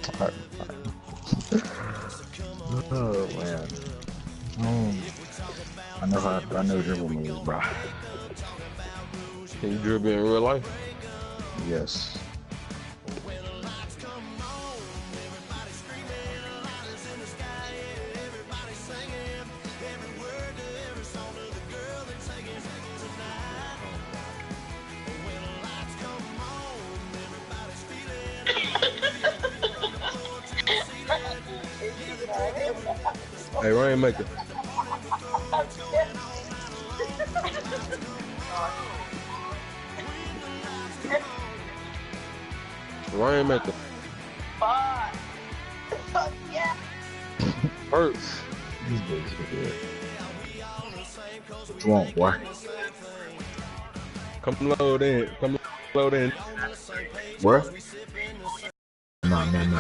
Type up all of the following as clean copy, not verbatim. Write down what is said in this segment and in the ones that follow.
All right. Oh man. I know dribble moves, bro. Can you dribble in real life? Yes. Hey, Rainmaker. Rainmaker. Yeah. Hurts. These days are good. What you want, boy? Come load in. Come load in. What? No. Madden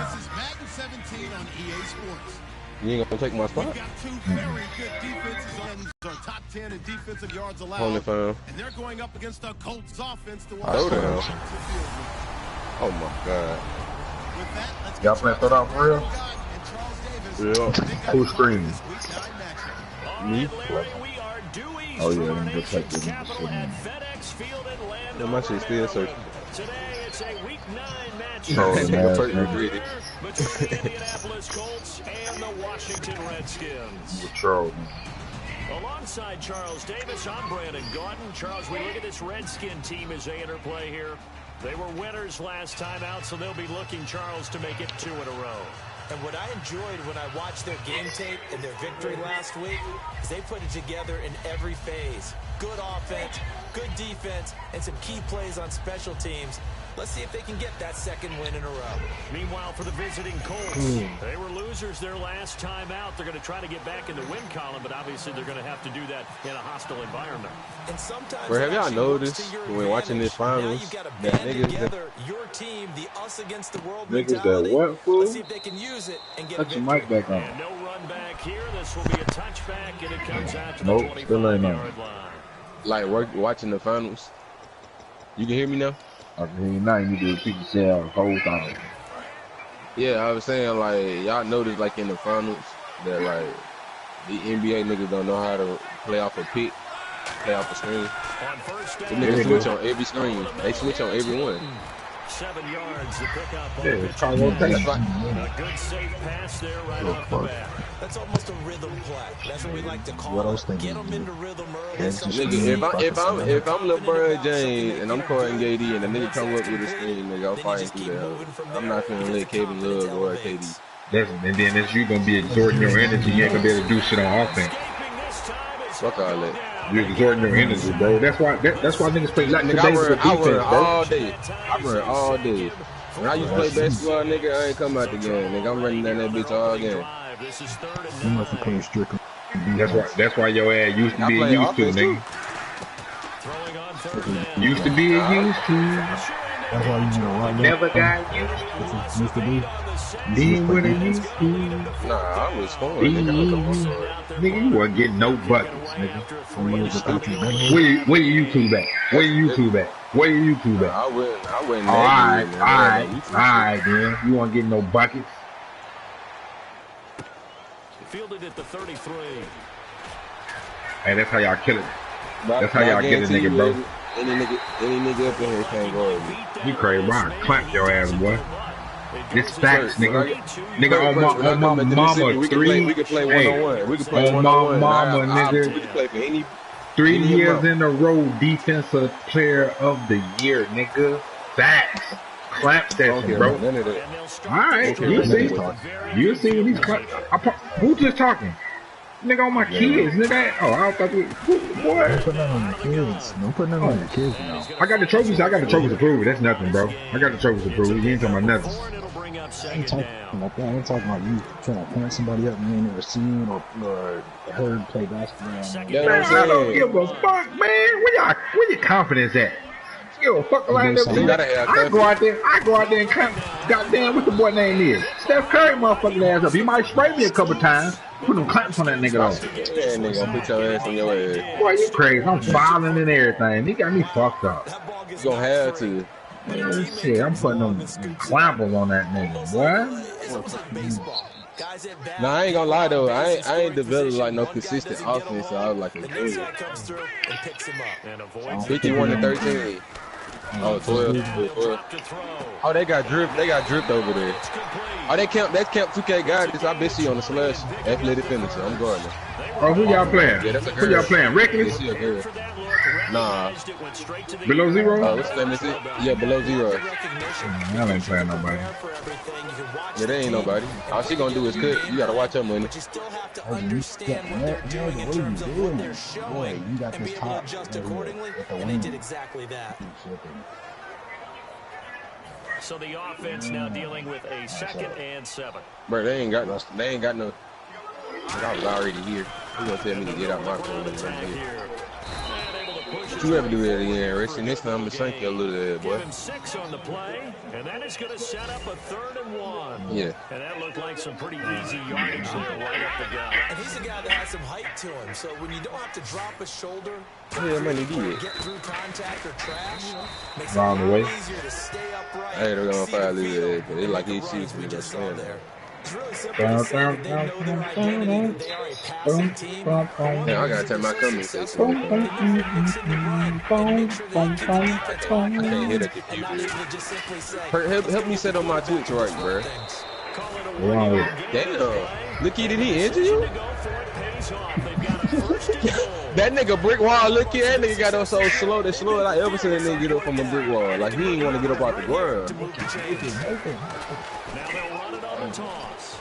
17 on EA Sports. You ain't gonna take my spot? We've got two very good defenses on our top 10 in defensive yards allowed. Only fam. And they're going up against the Colts offense to Oh, damn. Oh my God. Y'all playing throw out for real? Yeah. Who's screaming? Me? Oh yeah, let me just take this. Yeah, my shit still searching. Today it's a week 9 match Trolling ass nigga. between the Indianapolis Colts and the Washington Redskins. You trolling. Alongside Charles Davis, I'm Brandon Gordon. Charles, we look at this Redskin team as they interplay here. They were winners last time out, so they'll be looking, Charles, to make it 2 in a row. And what I enjoyed when I watched their game tape and their victory last week is they put it together in every phase. Good offense, good defense, and some key plays on special teams. Let's see if they can get that second win in a row. Meanwhile, for the visiting Colts, they were losers their last time out. They're going to try to get back in the win column, but obviously they're going to have to do that in a hostile environment. And sometimes Bro, have y'all noticed when we're watching this finals that niggas together your team, the us against the world Niggas mentality. that what, fool? Let's see if they can use it and get Put a your victory. mic back on. And no run back here. This will be a touchback, and it comes out to the Nope, still ain't on. 25-yard line. Like watching the finals. You can hear me now? I can hear you now. You need to repeat yourself. Whole time. Yeah, I was saying like y'all noticed like in the finals that like the NBA niggas don't know how to play off a pick, play off a screen. On first The down, niggas switch on every screen. They switch on every one. 7 yards to pick up. Yeah, it's trying to That's rotate. A good safe pass there right off the bat. That's almost a rhythm play. That's what we like to call What I it. was thinking, Get them into rhythm early. Kansas Sometimes City. Nigga, if I'm LeBron James and I'm Carton KD and the nigga come up with a screen, nigga, I'm fighting through that. I'm not gonna let Kevin Love or KD. And then that's you gonna be exerting your energy. You ain't gonna be able to do shit on offense. Fuck all that. You're exerting your energy, bro. That's why niggas play like Nigga, today's the I run defense, bro. all day. I run all day. When I used to play basketball, nigga, I ain't come out the game. Nigga, I'm running down that bitch all game. You must have played strictly. That's why your ass used to be I play used to, offense, nigga. Used to be used to. That's why you need to run. Never got used That's what used to be. to. Being what it used to. Nah, I was scoring, nigga. I was scoring. Nigga, you wasn't getting no buckets, nigga. 4 years without you. Where your YouTube at? Where your YouTube at? Where your YouTube at? I wouldn't. Alright, then. You won't get no buckets. Fielded at the 33. Hey, that's how y'all kill it. But That's how y'all get a nigga, bro. Any nigga up in here can't go over me. You crazy, bro. I'll clap your ass, boy. This facts, nigga. Nigga, on my mama, we can play one-on-one. We can play on my one-on-one. mama, nigga. We can play for any 3 any years amount. in a row, defensive player of the year, nigga. Facts. Clap session, bro. None of that. Alright, you see. You see when these clap. Who just talking? Nigga, on my kids, nigga. Oh, I thought you. Boy. Don't put nothing on the kids. Don't put nothing on the kids now. I got the trophies. I got the trophies to prove it. That's nothing, bro. I got the trophies to prove it. You ain't talking about nothing. I ain't talking about that. I ain't talking about you trying to point somebody up you ain't never seen or heard play basketball. Man, I don't give a fuck, man. Where your confidence at? Give a fuck around You there. gotta have I go out there and clap. Goddamn, what the boy name is? Steph Curry, motherfucking ass up. He might spray me a couple times. Put them claps on that nigga though. Yeah, nigga, put your ass on your ass. Boy, you crazy. I'm fouling and everything. He got me fucked up. You gonna have to. Man, shit, I'm putting them clampers on that nigga, boy. It's almost like baseball. Guys at bat. Nah, I ain't gonna lie though. I ain't developed like no consistent offense. So I was like a the next guy junior. comes through and picks him up. And avoids 51 to 13. Oh, 12. Oh, they got dripped over there. Oh, that's Camp 2K guys. I bet she on the slash athletic finisher. I'm going there. Oh, who y'all playing? Yeah, that's a Who y'all playing? Reckless? Yeah, she a girl. Nah. Below zero? What's the name? Is it? Yeah, below zero. Y'all ain't playing nobody. Yeah, there ain't nobody. All she gonna do is cook. You gotta watch her money. But you still have to understand what they're doing in terms of what they're showing and be able to adjust accordingly, and they did exactly that. So the offense now dealing with a 2nd and 7. Bro, they ain't got no. I was already here. You gonna tell me to get out my phone and run here? What you ever do that again, Rich? And this time I'm gonna shank you a little bit, boy. Give him 6 on the play, and that is going to set up a 3rd and 1. Yeah. And that looked like some pretty easy yardage there right up the gut. And he's a guy that has some height to him, so when you don't have to drop a shoulder, Yeah, money did. get through contact or trash, makes Wrong it a lot way. easier to stay upright. I ain't gonna see fire the leave field, it, but they like and he make the shoots runs we me just just saw saying there. that. It's really simple to say that they know their identity, that they are a passing team. Yeah, I gotta turn my conversation on. I can't hit a computer. Help me set on my Twitch right, bro. Wrong with it. Damn. Look, did he injure you? That nigga brick wall, look here, that nigga got up so slow, the slowest I ever seen that nigga get up from a brick wall. Like, he ain't want to get up out the ground. Now they'll run it on the toss.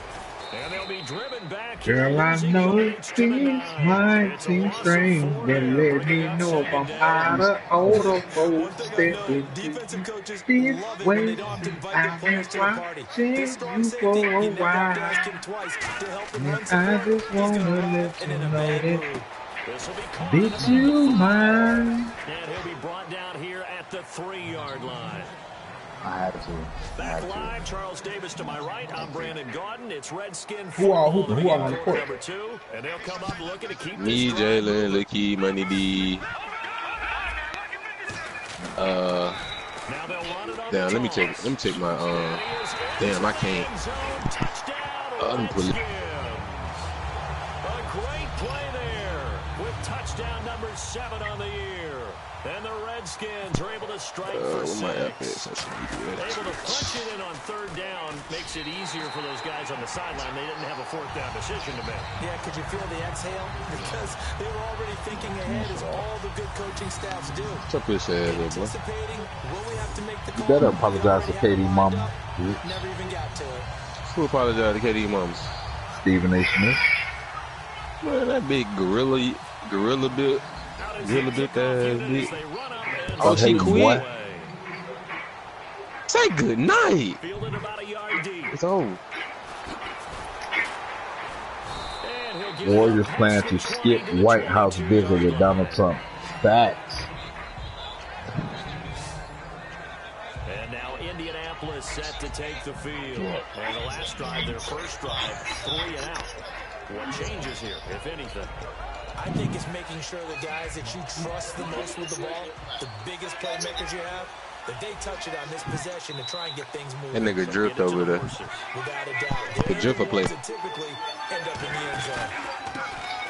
And they'll be driven back. Girl, I know it seems might seem strange, but let me know if I'm out of order for stepping defensive coaches this love it when way. they don't have to invite I've their been players to the party. watching This strong you safety, for you a never have to while. ask him twice to help him run I support. just He's gonna wanna run let and you in a know bad that. mood. This will be caught Did at the you 35. mind? And he'll be brought down here at the 3-yard line. I had to. Back live, Charles Davis to my right. I'm Brandon Gaudin. It's Redskin Who all football hooping? Who all on the quarter court? number 2, and they'll come up looking to keep Me, this drive Jalen, moving. Licky, Money D. Now they'll run it on Damn, the let me toss. check my, damn, I can't. End zone, touchdown, Let me pull it. Redskins. A great play there with touchdown number 7 on the year. And the Redskins are able to strike for Where my 6. app is? I should be doing Able to punch it in on 3rd down makes it easier for those guys on the sideline. They didn't have a 4th down decision to make. Yeah, could you feel the exhale? Because they were already thinking ahead as all the good coaching staffs do. What's up with that, boy? Anticipating, will we have to make the You call? better apologize to Katie mama. Never even got to it. Who apologize to KD Mums? Stephen A. Smith. Man, that big gorilla bit ass bitch. They run up and Oh, she Hey, quit. boy. Say good night. fielded about a yard deep. It's over. And he'll give Warriors it a plan pass to for 20 skip to the White House 22 visit with yard Donald line. Trump. Facts. And now Indianapolis set to take the field. And the last drive, their first drive, 3 and out. What changes here, if anything? I think it's making sure the guys that you trust the most with the ball, the biggest playmakers you have, that they touch it on this possession to try and get things That moving. nigga dripped over there. Without a doubt. The dripper play. That typically end up in the end zone.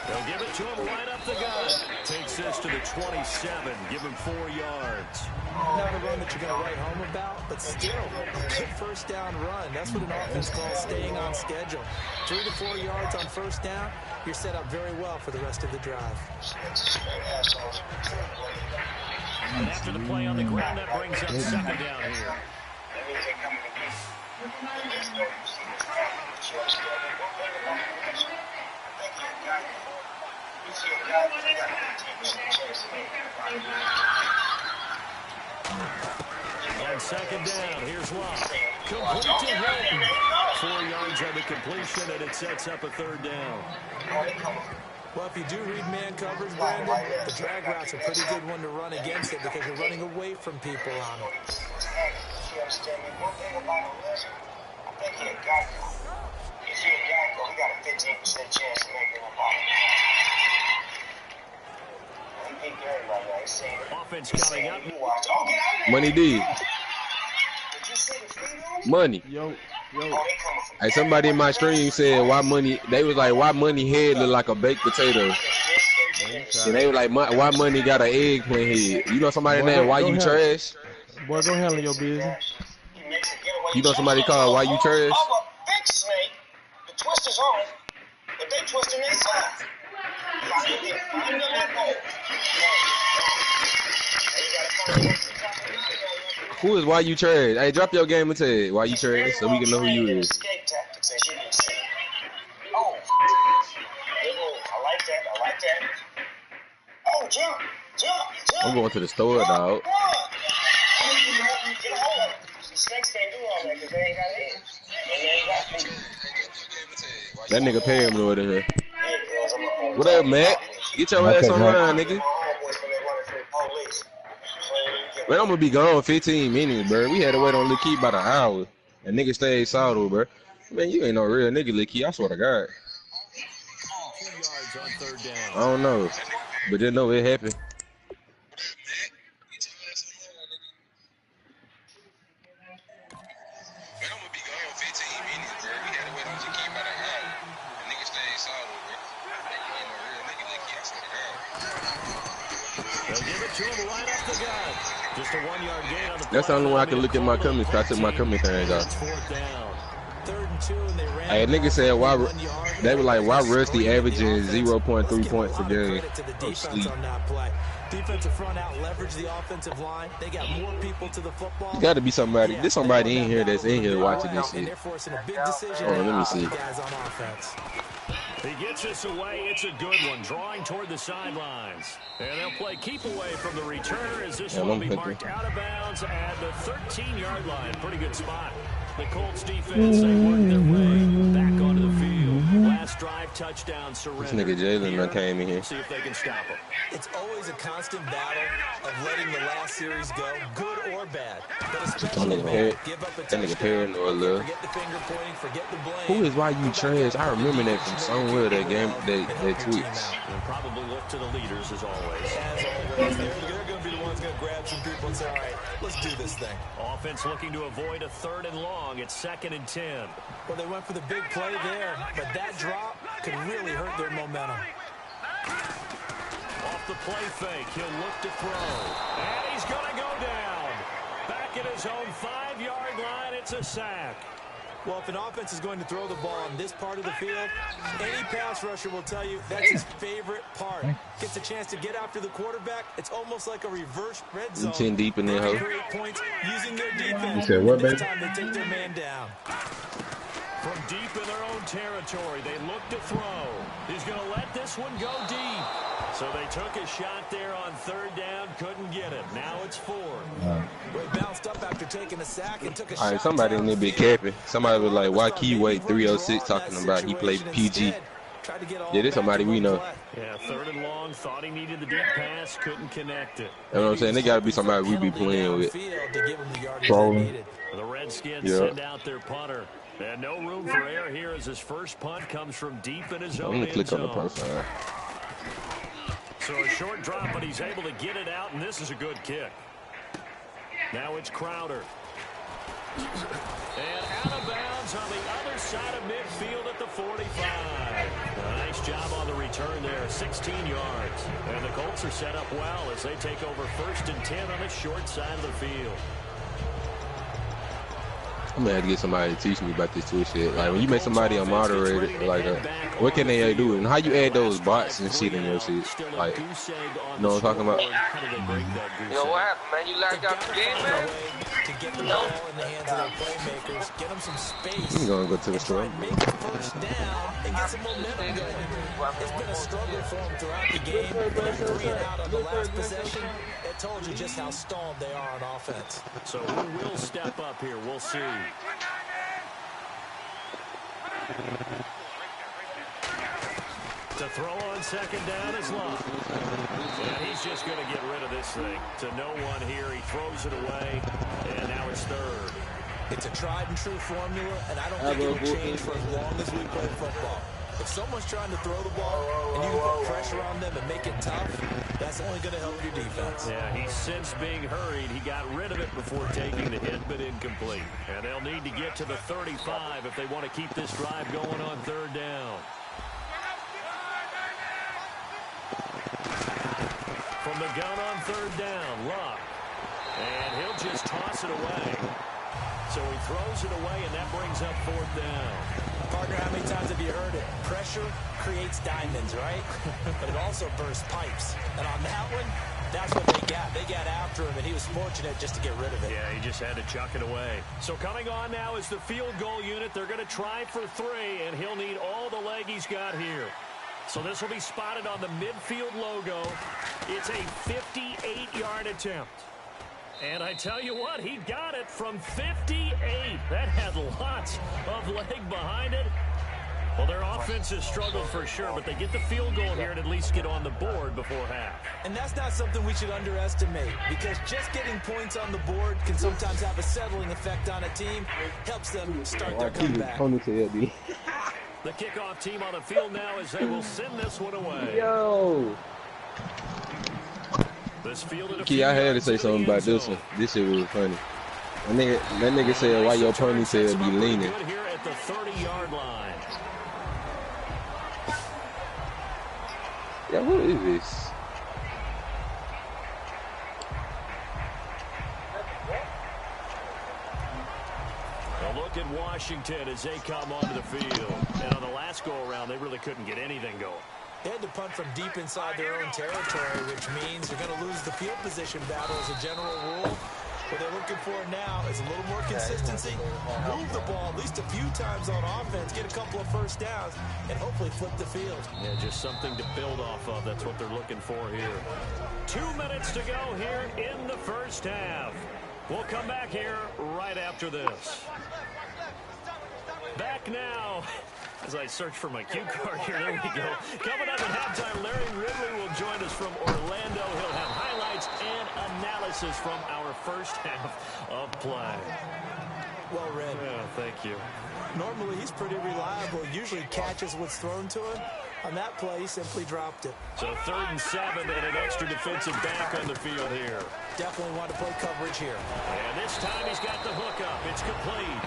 They'll give it to him right up the gut. Takes this to the 27. Give him 4 yards. Not a run that you're going to write home about, but still a good first down run. That's what an offense calls staying on schedule. 3 to 4 yards on first down, you're set up very well for the rest of the drive. And after the play on the ground, that brings up 2nd down here. On 2nd down, here's Locke. Complete to Hilton. 4 yards on the completion, and it sets up a 3rd down. Well, if you do read man coverage, Brandon, the drag route's a pretty good one to run against it because you're running away from people on it. Offense coming up. Money D. Money. Yo, Hey, somebody in my stream said why money. They was like, why money head look like a baked potato? And they were like, why money got an eggplant head? You know somebody named Why You Trash? Boy, go handle your business. You know somebody called Why You Trash? Big snake, the twist is on, but they twisting inside. Find the loophole. Who is Why You Trash? Hey, drop your game and tag Why You Trash so we can know who you is. Escape tactics, as you can see. Oh, I like that. Oh, jump. I'm going to the store, dog. Get a hold of it. The snakes can't do all that because they ain't got legs. And they ain't got feet. That nigga pay him over there. What up, Matt? Get your ass online, nigga. Man, I'm gonna be gone 15 minutes, bro. We had to wait on Lil Key about an hour. And nigga stayed solid, bro. Man, you ain't no real nigga, Lil Key. I swear to God. I don't know. But just know it happened. That's the only way I can look at my comments. I took my comment thing off. Hey, nigga said why they were like, why Rusty averaging 0.3 points per game? Oh, sleep. Defensive front out leverage the offensive line. They got more people to the football. There's got to be somebody. There's somebody in here that's in here watching this shit. Oh, let me see. He gets this away. It's a good one. Drawing toward the sidelines. And they'll play keep away from the returner as this one will be marked out of bounds at the 13-yard line. Pretty good spot. The Colts defense, they work their way back onto the field. Last drive, touchdown, surrender. This nigga Jalen came in here. See if they can stop him. It's always a constant battle of letting the last series go, good or bad. But especially give up a touchdown, forget the finger pointing, forget the blame. Who is Why You Trash? I remember that from somewhere, that game, that tweets. And probably look to the leaders as always. They're going to be the ones going to grab some people and say, all right, let's do this thing. Offense looking to avoid a 3rd and long. It's 2nd and 10. Well, they went for the big play there, but that drop could really hurt their momentum. Off the play fake, he'll look to throw. And he's going to go down. Back at his own 5-yard line, it's a sack. Well, if an offense is going to throw the ball on this part of the field, any pass rusher will tell you that's his favorite part. Gets a chance to get after the quarterback. It's almost like a reverse red zone. 10 deep in there, ho. Create points using their defense. You said what, this baby? time they take their man down. From deep in their own territory, they look to throw. He's going to let this one go deep. So they took a shot there on 3rd down, couldn't get it. Now it's 4. He bounced up after taking a sack and took a shot. All right, somebody in there be capping. Somebody was like, why Key Wait 306 talking about he played PG. Yeah, this somebody we know. Yeah, 3rd and long, thought he needed the deep pass, couldn't connect it. You know what I'm saying? They got to be somebody we be playing with. Trolling. The Redskins send out their punter. And no room for error here as his first punt comes from deep in his own I'm going to click on the zone. profile. So a short drop, but he's able to get it out, and this is a good kick. Now it's Crowder. And out of bounds on the other side of midfield at the 45. Nice job on the return there, 16 yards. And the Colts are set up well as they take over 1st and 10 on the short side of the field. I'm gonna have to get somebody to teach me about this Twitch shit. Like when you make somebody a moderator, like what can they do? And how you add those bots and shit in your shit? Like, you know what I'm talking about? Yo, what happened, man? You lagged out the game, man? To get the ball in the hands of their playmakers, get them some space. I'm gonna go to the store. Make the 1st down and get some momentum going. It's been a struggle for them throughout the game. 3 and out on the last possession. It told you just how stalled they are on offense. So who will step up here? We'll see. To throw on 2nd down is Love. And he's just going to get rid of this thing. To no one here. He throws it away. And now it's 3rd. It's a tried and true formula, and I don't think it will change for as long as we play football. If someone's trying to throw the ball and you can put pressure on them and make it tough, that's only going to help your defense. Yeah, he's since being hurried. He got rid of it before taking the hit, but incomplete. And they'll need to get to the 35 if they want to keep this drive going on third down. From the gun on third down, Luck. And he'll just toss it away. So he throws it away, and that brings up fourth down. Partner, how many times have you heard it? Pressure creates diamonds, right? But it also bursts pipes. And on that one, that's what they got. They got after him, and he was fortunate just to get rid of it. Yeah, he just had to chuck it away. So coming on now is the field goal unit. They're going to try for 3, and he'll need all the leg he's got here. So this will be spotted on the midfield logo. It's a 58-yard attempt. And I tell you what, he got it from 58. That had lots of leg behind it. Well, their offense has struggled for sure, but they get the field goal here and at least get on the board before half. And that's not something we should underestimate, because just getting points on the board can sometimes have a settling effect on a team. Helps them start their comeback. The kickoff team on the field now as they will send this one away. Yo. Key, I had to say something about this one. This shit was funny. That nigga said, why your ponytail be leaning? Here at the 30-yard line. Yeah, what is this? A look at Washington as they come onto the field. And on the last go-around, they really couldn't get anything going. They had to punt from deep inside their own territory, which means they're going to lose the field position battle as a general rule. What they're looking for now is a little more consistency, move the ball at least a few times on offense, get a couple of first downs, and hopefully flip the field. Yeah, just something to build off of. That's what they're looking for here. 2 minutes to go here in the first half. We'll come back here right after this. Back now. As I search for my cue card here, there we go. Coming up at halftime, Larry Ridley will join us from Orlando. He'll have highlights and analysis from our first half of play. Well read. Yeah, thank you. Normally, he's pretty reliable. Usually catches what's thrown to him. On that play, he simply dropped it. So 3rd and 7 and an extra defensive back on the field here. Definitely want to play coverage here. And this time he's got the hookup. It's complete.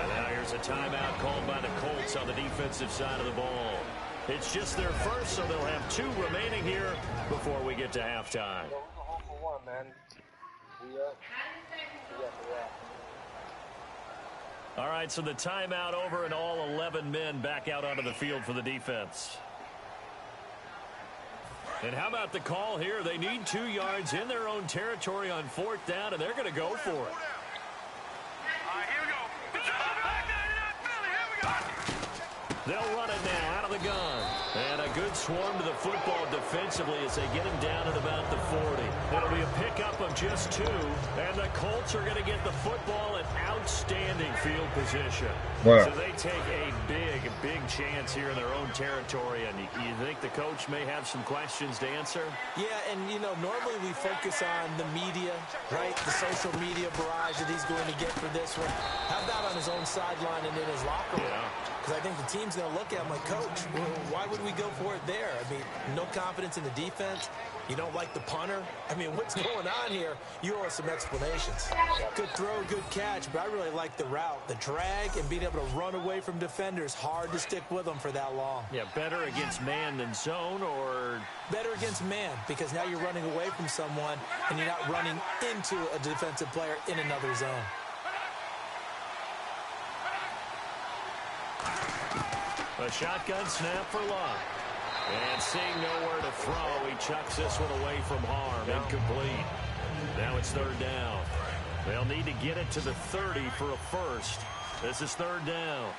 And now here's a timeout called by the Colts on the defensive side of the ball. It's just their first, so they'll have 2 remaining here before we get to halftime. All right, so the timeout over and all 11 men back out onto the field for the defense. And how about the call here? They need 2 yards in their own territory on 4th down, and they're going to go for it. They'll run it now out of the gun. And a good swarm to the football defensively as they get him down at about the 40. It'll be a pickup of just 2. And the Colts are going to get the football in outstanding field position. Wow. So they take a big chance here in their own territory. And you think the coach may have some questions to answer? Yeah, and, you know, normally we focus on the media, right? The social media barrage that he's going to get for this one. How about on his own sideline and in his locker room? Because I think the team's going to look at him like, Coach, why would we go for it there? I mean, no confidence in the defense. You don't like the punter. I mean, what's going on here? You owe us some explanations. Good throw, good catch, but I really like the route. The drag and being able to run away from defenders. Hard to stick with them for that long. Yeah, better against man than zone, or? Better against man, because now you're running away from someone and you're not running into a defensive player in another zone. A shotgun snap for Luck. And seeing nowhere to throw, he chucks this one away from harm. Incomplete. Now it's 3rd down. They'll need to get it to the 30 for a first. This is 3rd down.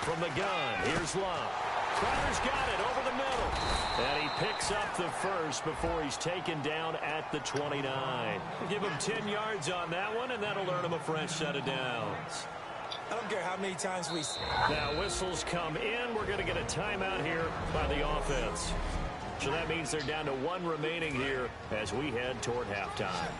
From the gun, here's Luck. Crowder's got it over the middle. And he picks up the first before he's taken down at the 29. Give him 10 yards on that one, and that'll earn him a fresh set of downs. I don't care how many times Now whistles come in. We're going to get a timeout here by the offense. So that means they're down to 1 remaining here as we head toward halftime.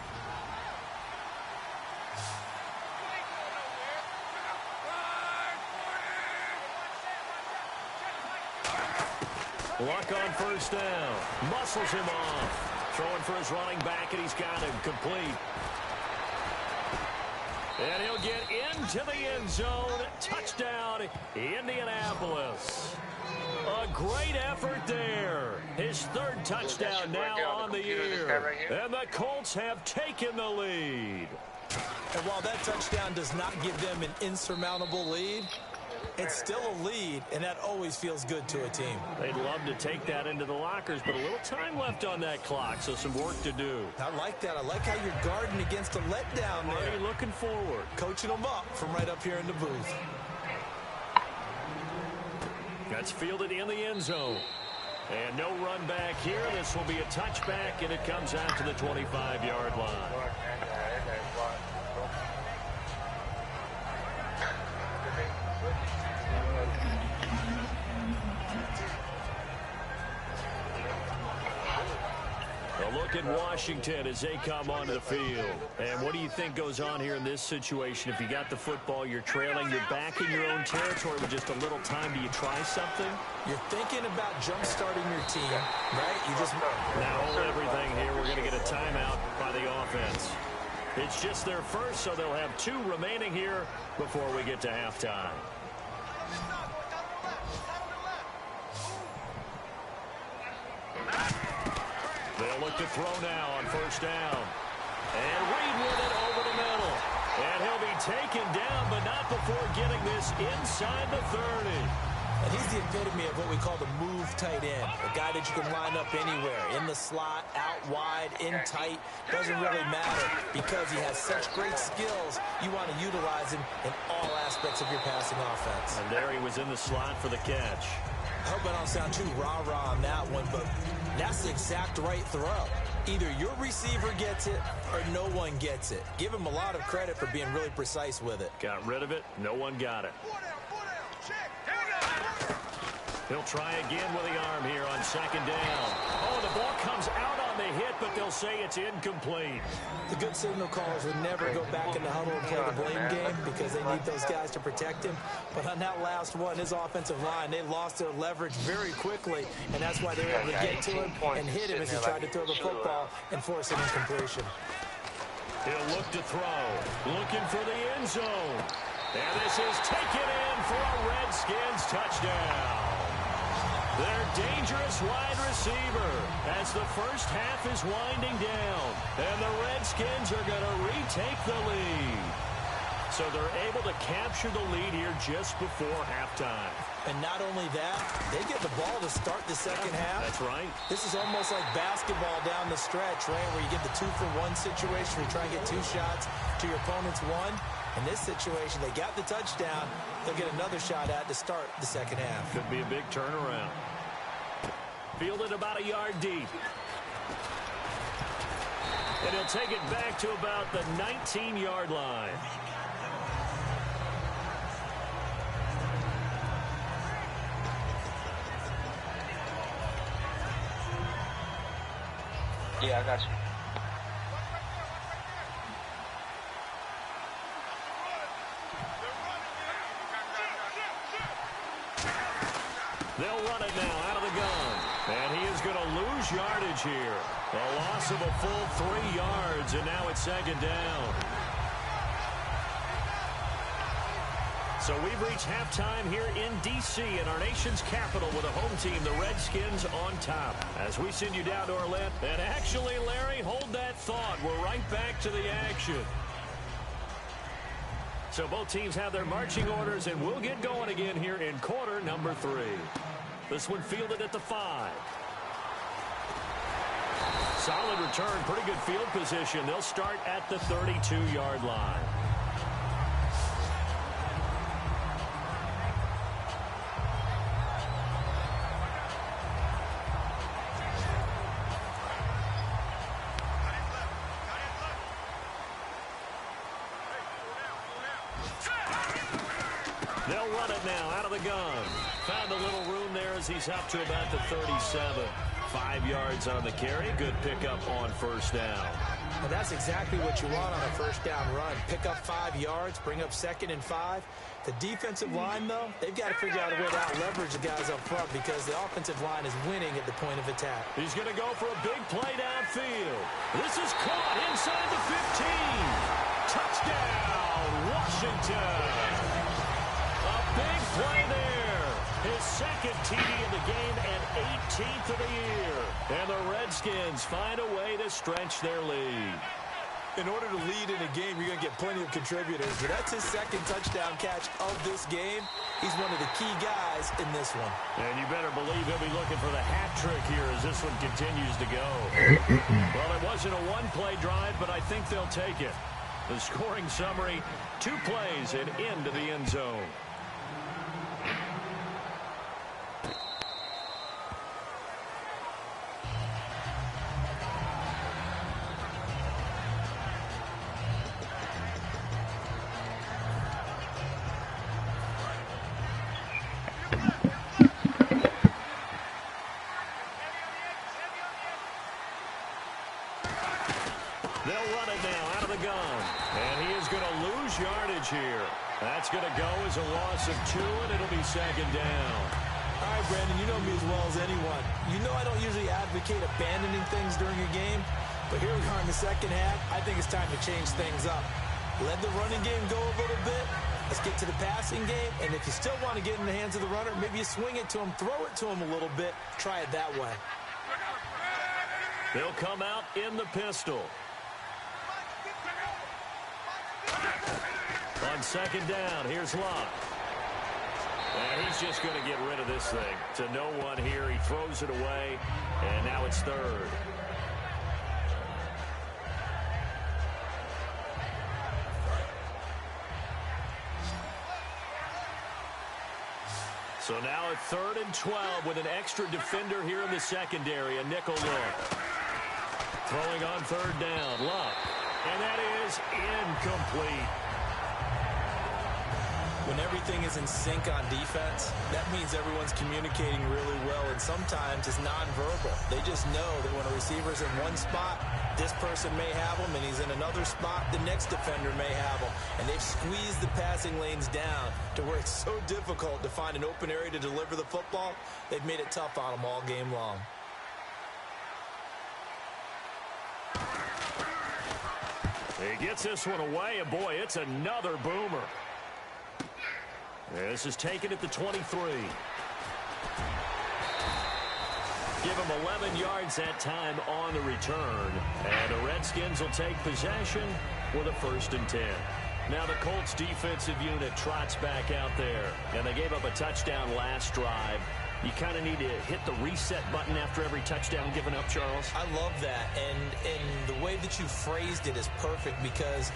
Luck on first down. Muscles him off. Throwing for his running back, and he's got him complete. And he'll get into the end zone. Touchdown, Indianapolis. A great effort there. His 3rd touchdown now on the year. And the Colts have taken the lead. And while that touchdown does not give them an insurmountable lead, it's still a lead, and that always feels good to a team. They'd love to take that into the lockers, but a little time left on that clock, so some work to do. I like that. I like how you're guarding against a letdown there. Already looking forward. Coaching them up from right up here in the booth. That's fielded in the end zone. And no run back here. This will be a touchback, and it comes out to the 25-yard line. A look at Washington as they come onto the field. And what do you think goes on here in this situation? If you got the football, you're trailing, you're back in your own territory with just a little time. Do you try something? You're thinking about jump-starting your team, right? You just now hold everything here. We're going to get a timeout by the offense. It's just their first, so they'll have 2 remaining here before we get to halftime. They'll look to throw now on first down. And Reed with it over the middle. And he'll be taken down, but not before getting this inside the 30. And he's the epitome of what we call the move tight end. A guy that you can line up anywhere. In the slot, out wide, in tight. Doesn't really matter because he has such great skills. You want to utilize him in all aspects of your passing offense. And there he was in the slot for the catch. I hope I don't sound too rah-rah on that one, but that's the exact right throw. Either your receiver gets it or no one gets it. Give him a lot of credit for being really precise with it. Got rid of it. No one got it. He'll try again with the arm here on second down. Oh, the ball comes out on the hit, but they'll say it's incomplete. The good signal callers would never go back in the huddle and play the blame game because they need those guys to protect him. But on that last one, his offensive line, they lost their leverage very quickly, and that's why they were able to get to him and hit him as he tried to throw the football and force an incompletion. He'll look to throw, looking for the end zone. And this is taken in for a Redskins touchdown. Their dangerous wide receiver as the first half is winding down. And the Redskins are going to retake the lead. So they're able to capture the lead here just before halftime. And not only that, they get the ball to start the second half. That's right. This is almost like basketball down the stretch, right, where you get the 2-for-1 situation where you try and get 2 shots to your opponent's 1. In this situation, they got the touchdown. They'll get another shot at to start the second half. Could be a big turnaround. Fielded about a yard deep. And he'll take it back to about the 19-yard line. Yeah, I got you. They'll run it now out of the gun. And he is going to lose yardage here. A loss of a full 3 yards, and now it's second down. So we've reached halftime here in D.C. in our nation's capital with a home team, the Redskins, on top. As we send you down to Orlando. And actually, Larry, hold that thought. We're right back to the action. So both teams have their marching orders, and we'll get going again here in quarter number 3. This one fielded at the 5. Solid return, pretty good field position. They'll start at the 32-yard line. They'll run it now out of the gun. Found a little room there as he's up to about the 37. 5 yards on the carry. Good pickup on first down. Well, that's exactly what you want on a first down run. Pick up 5 yards, bring up 2nd and 5. The defensive line, though, they've got to figure out a way to out-leverage the guys up front because the offensive line is winning at the point of attack. He's going to go for a big play downfield. This is caught inside the 15. Touchdown, Washington. A big play there. His 2nd TD of the game and 18th of the year. And the Redskins find a way to stretch their lead. In order to lead in a game, you're going to get plenty of contributors. But that's his 2nd touchdown catch of this game. He's one of the key guys in this one. And you better believe he'll be looking for the hat trick here as this one continues to go. Well, it wasn't a one-play drive, but I think they'll take it. The scoring summary, 2 plays and into the end zone. They'll run it now out of the gun. And he is going to lose yardage here. That's going to go as a loss of 2, and it'll be 2nd down. All right, Brandon, you know me as well as anyone. You know I don't usually advocate abandoning things during a game, but here we are in the 2nd half. I think it's time to change things up. Let the running game go a little bit. Let's get to the passing game, and if you still want to get in the hands of the runner, maybe you swing it to him, throw it to him a little bit. Try it that way. They'll come out in the pistol. On 2nd down, here's Locke. And he's just going to get rid of this thing. To no one here, he throws it away, and now it's 3rd. So now at 3rd and 12 with an extra defender here in the secondary, a nickel look. Throwing on 3rd down, Locke. And that is incomplete. When everything is in sync on defense, that means everyone's communicating really well, and sometimes it's nonverbal. They just know that when a receiver's in one spot, this person may have him, and he's in another spot, the next defender may have him. And they've squeezed the passing lanes down to where it's so difficult to find an open area to deliver the football. They've made it tough on them all game long. He gets this one away, and boy, it's another boomer. This is taken at the 23. Give him 11 yards that time on the return. And the Redskins will take possession with a 1st and 10. Now the Colts defensive unit trots back out there. And they gave up a touchdown last drive. You kind of need to hit the reset button after every touchdown given up, Charles. I love that. And the way that you phrased it is perfect because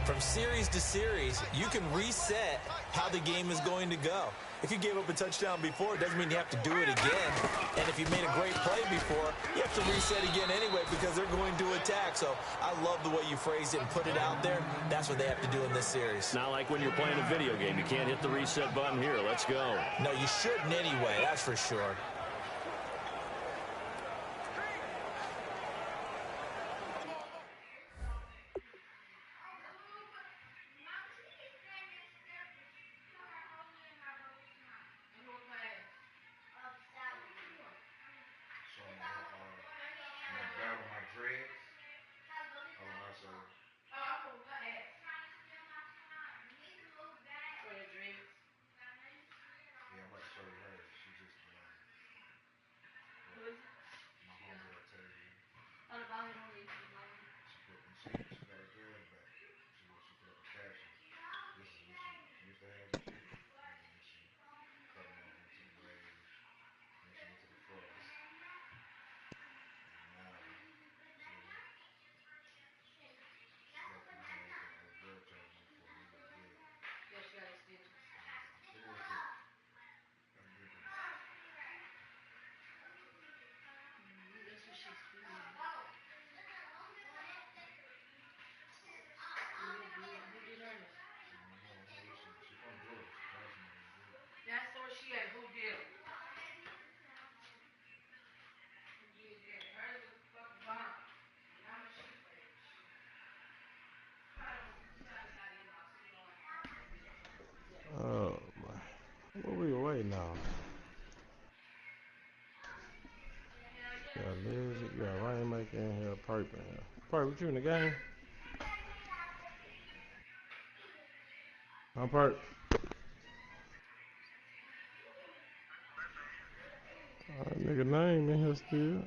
from series to series, you can reset how the game is going to go. If you gave up a touchdown before, it doesn't mean you have to do it again. And if you made a great play before, you have to reset again anyway because they're going to attack. So I love the way you phrased it and put it out there. That's what they have to do in this series. Not like when you're playing a video game. You can't hit the reset button here. Let's go. No, you shouldn't anyway. That's for sure. Yeah, Rainmaker in here, Perp in here. Perp, what you in the game? I'm Perp. Nigga name in here still.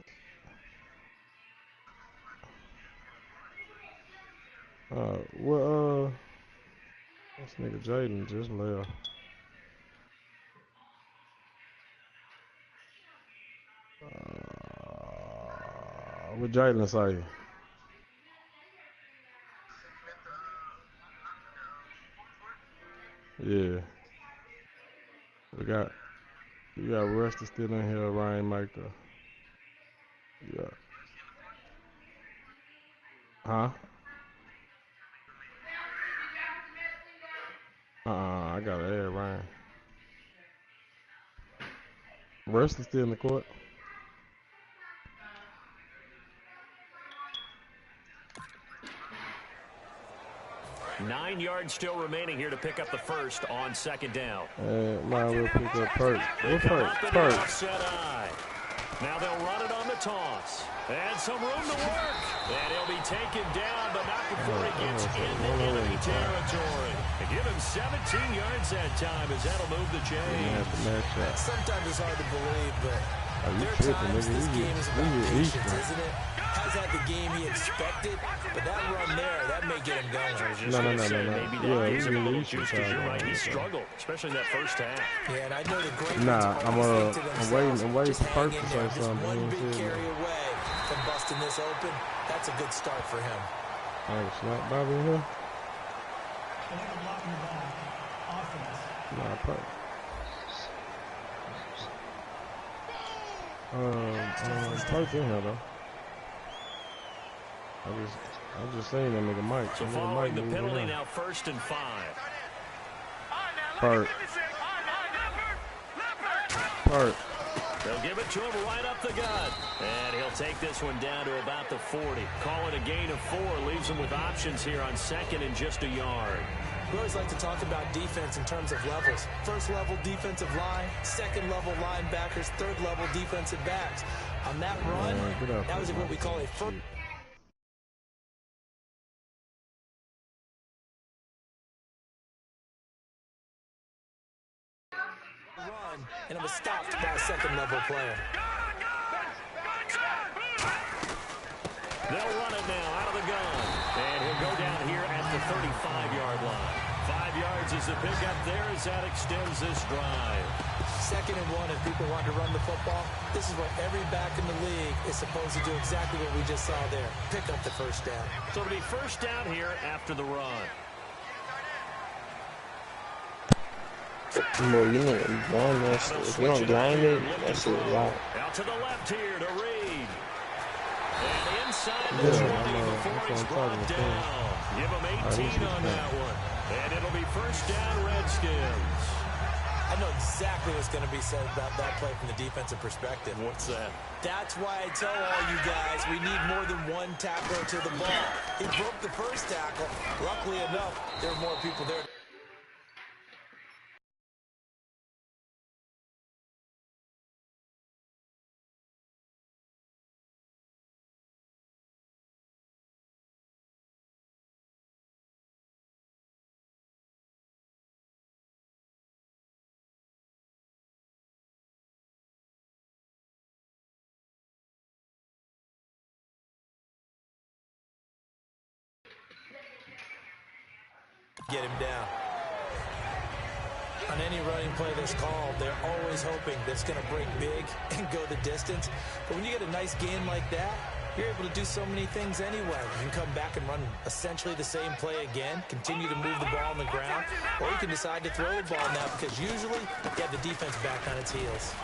Well, this nigga Jaden just left. What Jaden say? Yeah. We got Rusty still in here, Rainmaker. Yeah. Huh? I gotta add Ryan. Rusty still in the court. Nine yards still remaining here to pick up the first on second down. Might as well pick up Perk. What's Perk? Now they'll run it on the toss. And some room to work. And he'll be taken down, but not before he gets into enemy territory. They give him 17 yards that time as that'll move the chains. Sometimes it's hard to believe, but there are times this game is about patience, isn't it? Has had the game he expected, but that run there, that may get him going. No. Maybe that gives him a little juice because you're right, he struggled, especially in that first half. Yeah, and I know the great I'm waiting for Perk to say something. One big carry away from busting this open. That's a good start for him. Alright, snap Bobby in here. Nah, Perk. Perk in here though. I just seen that nigga Mike. So following the penalty now, 1st and 5. Perk. They'll give it to him right up the gut. And he'll take this one down to about the 40. Call it a gain of 4. Leaves him with options here on 2nd and just a yard. We always like to talk about defense in terms of levels. First level defensive line, second level linebackers, third level defensive backs. On that run, that was what we call a first. Run, and it was stopped by a second level player. They'll run it now out of the gun. And he'll go down here at the 35-yard line. 5 yards is the pickup there as that extends this drive. 2nd and 1, if people want to run the football, this is what every back in the league is supposed to do, exactly what we just saw there. Pick up the first down. So it'll be first down here after the run. Well, you know, if you don't grind it, that's a lot. Out to the left here to Reed. And inside the 20 before he's brought down. Give him 18 on that one. And it'll be first down, Redskins. I know exactly what's going to be said about that play from the defensive perspective. What's that? That's why I tell all you guys we need more than one tackler to the ball. He broke the first tackle. Luckily enough, there were more people there. Get him down. On any running play that's called, they're always hoping that it's going to break big and go the distance. But when you get a nice gain like that, you're able to do so many things anyway. You can come back and run essentially the same play again, continue to move the ball on the ground, or you can decide to throw the ball now because usually you have the defense back on its heels.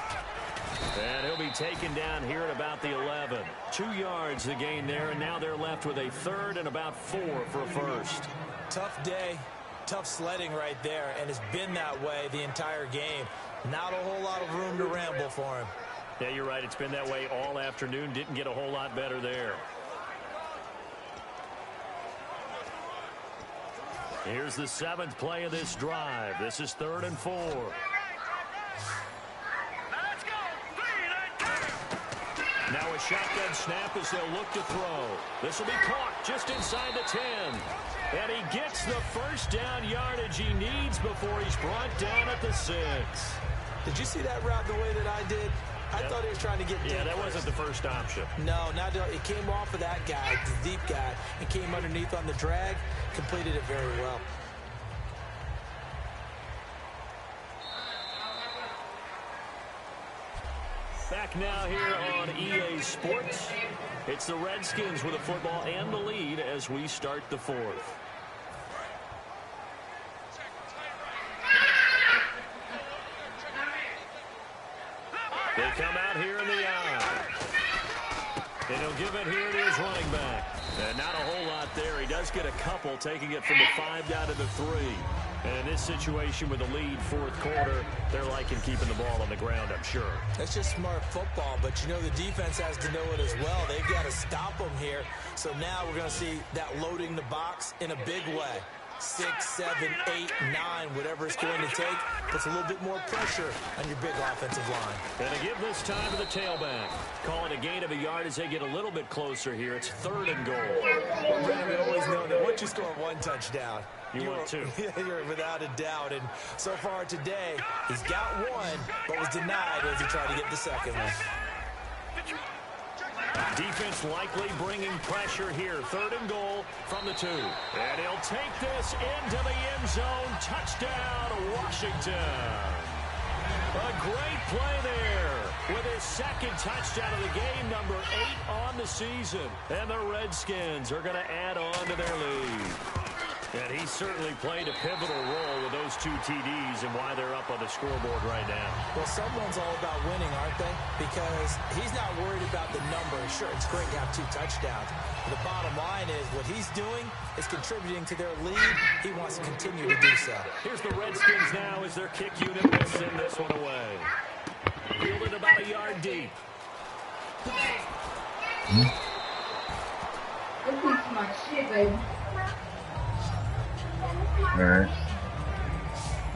And he'll be taken down here at about the 11. 2 yards the gain there, and now they're left with a 3rd and about 4 for a first. Tough day, tough sledding right there, and it's been that way the entire game. Not a whole lot of room to ramble for him. Yeah, you're right. It's been that way all afternoon. Didn't get a whole lot better there. Here's the 7th play of this drive. This is 3rd and 4. Now a shotgun snap as they'll look to throw. This will be caught just inside the 10. And he gets the first down yardage he needs before he's brought down at the 6. Did you see that route the way that I did? I thought he was trying to get deep. Yeah, that wasn't the first option. No, it came off of that guy, the deep guy, and came underneath on the drag. Completed it very well. Back now here on EA Sports. It's the Redskins with the football and the lead as we start the 4th. They come out here in the eye. And he'll give it here to his running back. And not a whole lot there. He does get a couple, taking it from the 5 down to the 3. And in this situation with the lead, 4th quarter, they're liking keeping the ball on the ground, I'm sure. That's just smart football, but you know the defense has to know it as well. They've got to stop them here. So now we're going to see that loading the box in a big way. 6, 7, 8, 9, whatever it's going to take, puts a little bit more pressure on your big offensive line. And to give this time to the tailback. Call it a gain of a yard as they get a little bit closer here. It's 3rd and goal. Well, Brandon, we always know that once you score 1 touchdown, you want 2. You're without a doubt. And so far today, he's got 1, but was denied as he tried to get the second one. Defense likely bringing pressure here. 3rd and goal from the 2. And he'll take this into the end zone. Touchdown, Washington. A great play there with his 2nd touchdown of the game, number 8 on the season. And the Redskins are going to add on to their lead. And he certainly played a pivotal role with those 2 TDs and why they're up on the scoreboard right now. Well, someone's all about winning, aren't they? Because he's not worried about the number. Sure, it's great to have 2 touchdowns. But the bottom line is what he's doing is contributing to their lead. He wants to continue to do so. Here's the Redskins now as their kick unit will send this one away. Fielded about a yard deep. This is my shit, baby. Man.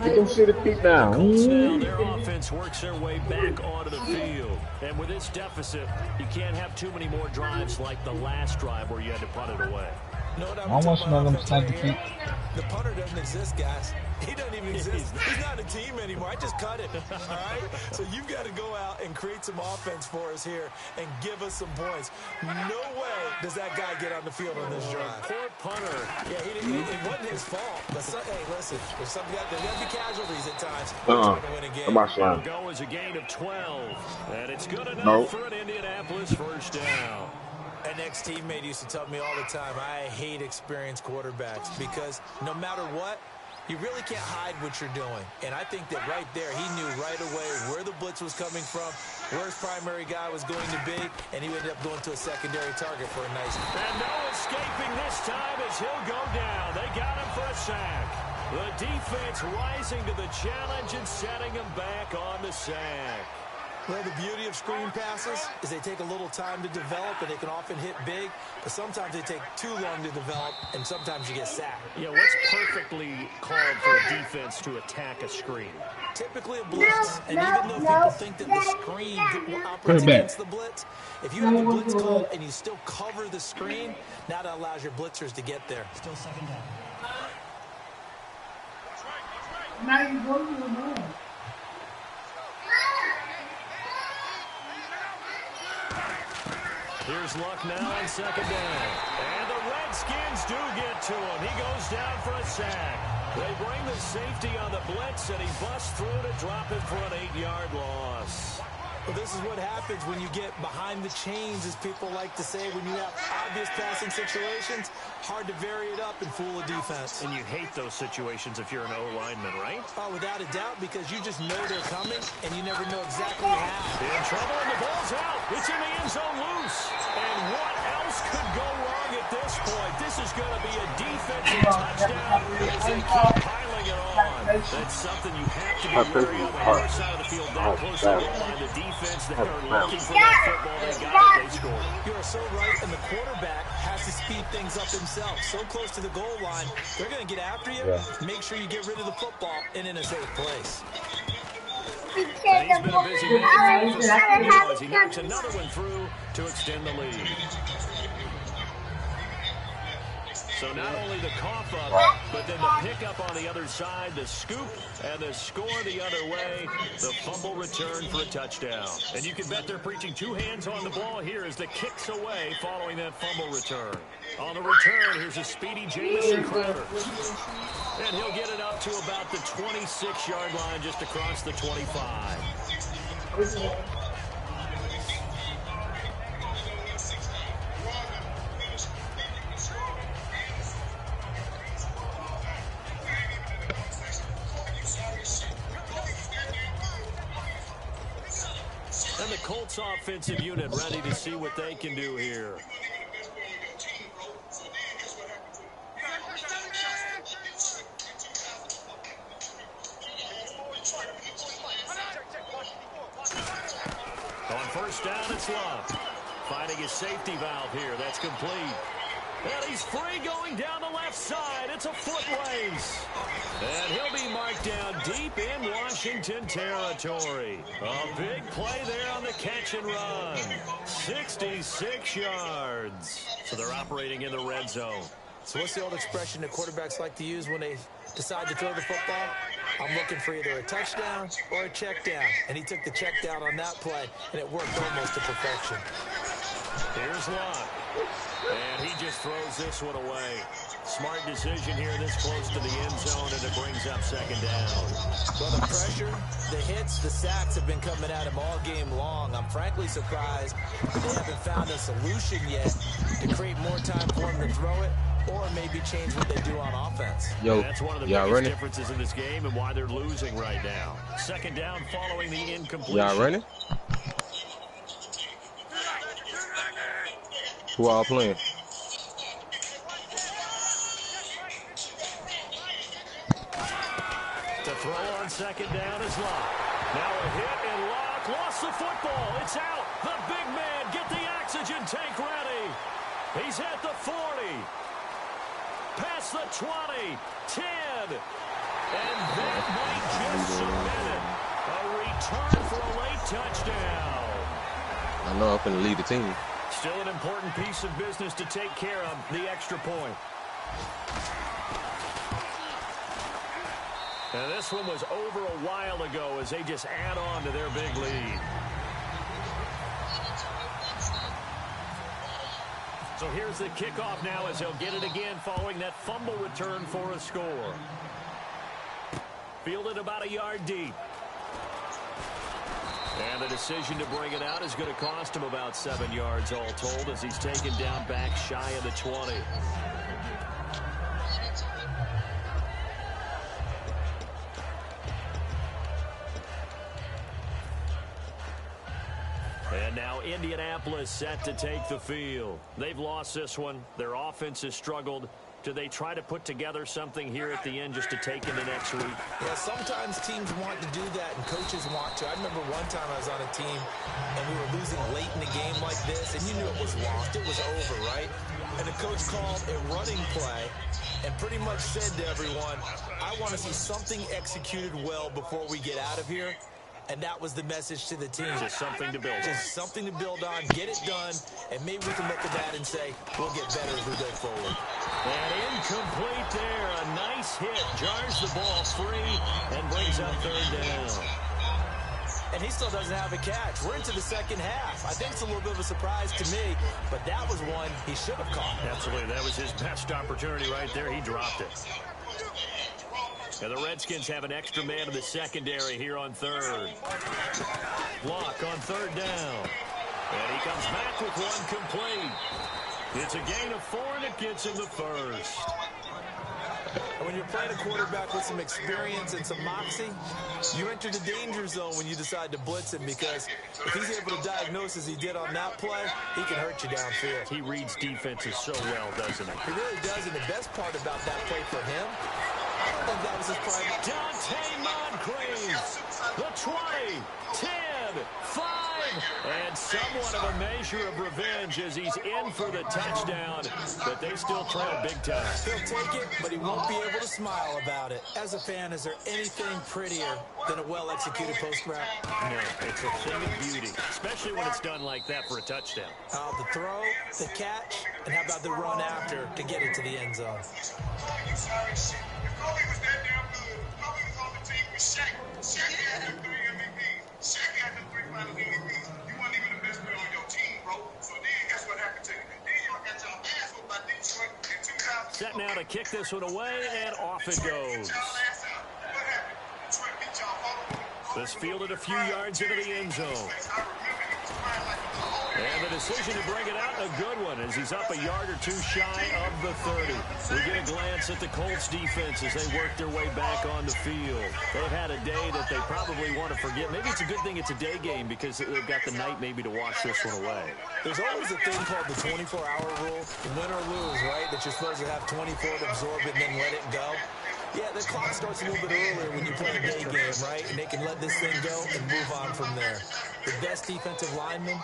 Get them shit at feet down. Colts now, their offense works their way back onto the field. And with this deficit, you can't have too many more drives like the last drive where you had to punt it away. You know what I want some of them snipe the feet. The punter doesn't exist, guys. He doesn't even exist. He's not a team anymore. I just cut it. All right? So you've got to go out and create some offense for us here and give us some points. No way does that guy get on the field on this drive. Poor punter. Yeah, it wasn't his fault. But hey, listen, there's got to be casualties at times. To win a game. It'll go as a gain of 12. And it's good enough for an Indianapolis first down. An ex-teammate used to tell me all the time, I hate experienced quarterbacks because no matter what, you really can't hide what you're doing. And I think that right there, he knew right away where the blitz was coming from, where his primary guy was going to be, and he ended up going to a secondary target for a nice. And no escaping this time as he'll go down. They got him for a sack. The defense rising to the challenge and setting him back on the sack. Well, the beauty of screen passes is they take a little time to develop, and they can often hit big, but sometimes they take too long to develop, and sometimes you get sacked. Yeah, what's perfectly called for a defense to attack a screen? Typically a blitz, and even though people think that the screen operates against the blitz, if you have a blitz call and you still cover the screen, now that allows your blitzers to get there. Still 2nd down. Now you go to the ball. Here's Luck now on 2nd down. And the Redskins do get to him. He goes down for a sack. They bring the safety on the blitz, and he busts through to drop him for an 8-yard loss. Well, this is what happens when you get behind the chains, as people like to say. When you have obvious passing situations, hard to vary it up and fool a defense. And you hate those situations if you're an O-lineman, right? Oh, without a doubt, because you just know they're coming, and you never know exactly how. In trouble, and the ball's out. It's in the end zone loose. And what else could go wrong at this point? This is going to be a defensive touchdown as they keep piling it on. That's something you have to be wary of on your side of the field. That close to the goal line, the defense, they are looking for that football. They got it. They scored. You are so right, and the quarterback has to speed things up himself. So close to the goal line, they're going to get after you. Make sure you get rid of the football and in a safe place. And he's been a busy man for as he knocks another one through to extend the lead. So not only the cough up, but then the pickup on the other side, the scoop, and the score the other way, the fumble return for a touchdown. And you can bet they're preaching two hands on the ball here as the kicks away following that fumble return. On the return, here's a speedy Jamison Crowder. And he'll get it up to about the 26-yard line just across the 25. And the Colts offensive unit ready to see what they can do here. On first down, it's Love. Finding his safety valve here. That's complete. And he's free going down the left side. It's a foot race. And he'll be marked down deep in Washington territory. A big play there on the catch and run. 66 yards. So they're operating in the red zone. So what's the old expression that quarterbacks like to use when they decide to throw the football? I'm looking for either a touchdown or a check down. And he took the check down on that play, and it worked almost to perfection. Here's Love. And he just throws this one away. Smart decision here this close to the end zone, and it brings up second down. Well, the pressure, the hits, the sacks have been coming at him all game long. I'm frankly surprised they haven't found a solution yet to create more time for him to throw it or maybe change what they do on offense. Yo, that's one of the biggest differences in this game and why they're losing right now. Second down following the incompletion. Y'all running? Who all playing? To throw on second down is Locke. Now a hit and Locke lost the football. It's out. The big man, get the oxygen tank ready. He's at the 40. Past the 20. 10. And that might just submit it. A return for a late touchdown. I know I'm finna lead the team. Still an important piece of business to take care of, the extra point. And this one was over a while ago as they just add on to their big lead. So here's the kickoff now as they'll get it again following that fumble return for a score. Fielded about a yard deep. And the decision to bring it out is going to cost him about 7 yards all told as he's taken down back shy of the 20. And now Indianapolis set to take the field. They've lost this one. Their offense has struggled. Do they try to put together something here at the end just to take into next week? Yeah, sometimes teams want to do that and coaches want to. I remember one time I was on a team and we were losing late in the game like this, and you knew it was lost. It was over, right? And the coach called a running play and pretty much said to everyone, I want to see something executed well before we get out of here. And that was the message to the team. Just something to build on. Just something to build on, get it done, and maybe we can look at that and say, we'll get better as we go forward. And incomplete there. A nice hit. Jars the ball free and brings up third down. And he still doesn't have a catch. We're into the second half. I think it's a little bit of a surprise to me, but that was one he should have caught. Absolutely. That was his best opportunity right there. He dropped it. And the Redskins have an extra man in the secondary here on third. Block on third down. And he comes back with one complete. It's a gain of 4, and it gets him the first. And when you're playing a quarterback with some experience and some moxie, you enter the danger zone when you decide to blitz him, because if he's able to diagnose as he did on that play, he can hurt you downfield. He reads defenses so well, doesn't he? He really does, and the best part about that play for him, I don't think that was his prime. Dante Moncrief, the 20, 10. 5, and somewhat of a measure of revenge as he's in for the touchdown, but they still trail big time. He'll take it, but he won't be able to smile about it. As a fan, is there anything prettier than a well-executed post route? No, it's a thing of beauty, especially when it's done like that for a touchdown. The throw, the catch, and how about the run after to get it to the end zone? Shaq had them 3 MVPs. Shaq had them 3 final MVPs. You weren't even the best player on your team, bro. So then guess what happened to you? Then y'all got your ass whooped by Detroit in 2000. Set now to kick this one away, and off it goes. What happened? Detroit beat y'all. This fielded a few yards into the end zone. And the decision to bring it out, a good one, as he's up a yard or two shy of the 30. We get a glance at the Colts defense as they work their way back on the field. They've had a day that they probably want to forget. Maybe it's a good thing it's a day game because they've got the night maybe to wash this one away. There's always a thing called the 24-hour rule, win or lose, right, that you're supposed to have 24 to absorb it and then let it go. Yeah, the clock starts a little bit earlier when you play a day game, right? And they can let this thing go and move on from there. The best defensive linemen,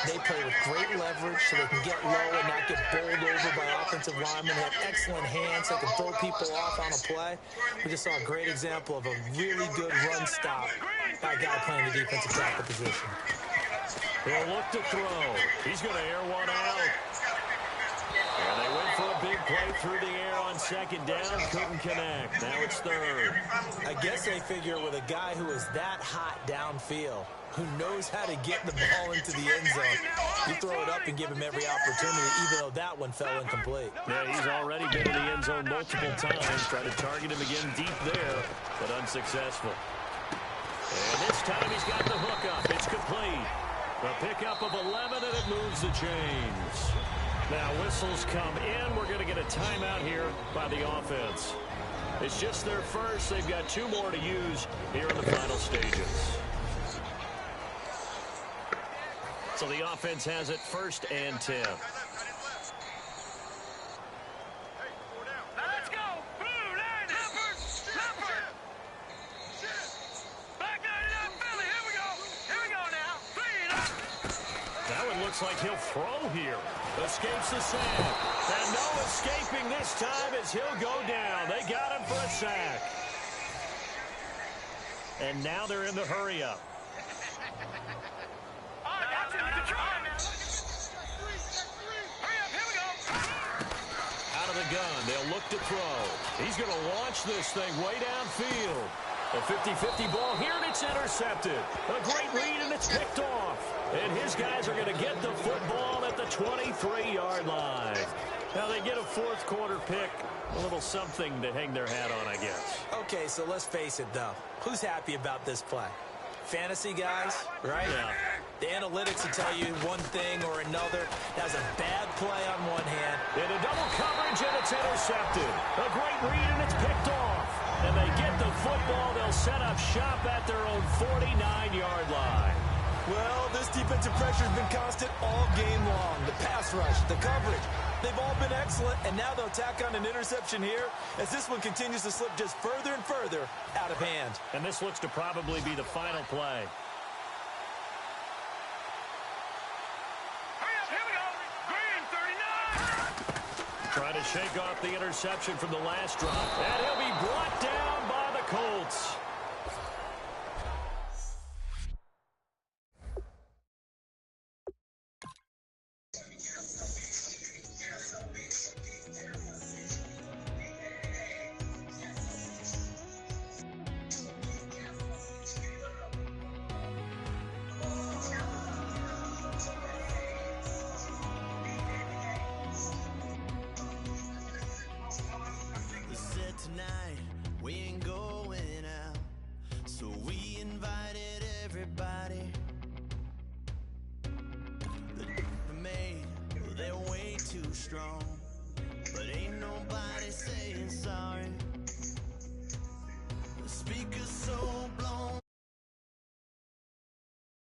they play with great leverage so they can get low and not get bowled over by offensive linemen. They have excellent hands. They can throw people off on a play. We just saw a great example of a really good run stop by a guy playing the defensive tackle position. He'll look to throw. He's going to air one out. And they went for a big play through the air on second down. Couldn't connect. Now it's third. I guess they figure with a guy who is that hot downfield, who knows how to get the ball into the end zone, you throw it up and give him every opportunity, even though that one fell incomplete. Yeah, he's already been in the end zone multiple times. Try to target him again deep there, but unsuccessful. And this time he's got the hook up. It's complete. A pickup of 11, and it moves the chains. Now whistles come in. We're going to get a timeout here by the offense. It's just their first. They've got 2 more to use here in the final stages. So the offense has it 1st and 10. Let's go. Blue line, Humpers. Back line it up, Philly. Here we go. Here we go now. 3 and up. That one looks like he'll throw here. Escapes the sack. And no escaping this time as he'll go down. They got him for a sack. And now they're in the hurry up. Out of the gun, they'll look to throw. He's going to launch this thing way downfield. A 50-50 ball here, and it's intercepted. A great read, and it's picked off. And his guys are going to get the football at the 23-yard line. Now they get a 4th quarter pick. A little something to hang their hat on, I guess. Okay, so let's face it, though. Who's happy about this play? Fantasy guys, right? Yeah. The analytics will tell you one thing or another. That's a bad play on one hand. In a double coverage, and it's intercepted. A great read, and it's picked off. And they get the football. They'll set up shop at their own 49-yard line. Well, this defensive pressure has been constant all game long. The pass rush, the coverage, they've all been excellent, and now they'll tack on an interception here as this one continues to slip just further and further out of hand. And this looks to probably be the final play. Hurry up, here we go. Green, 39. Trying to shake off the interception from the last drop. And he'll be brought down by the Colts. Tonight we ain't going out, so we invited everybody. The made, they're way too strong, but ain't nobody saying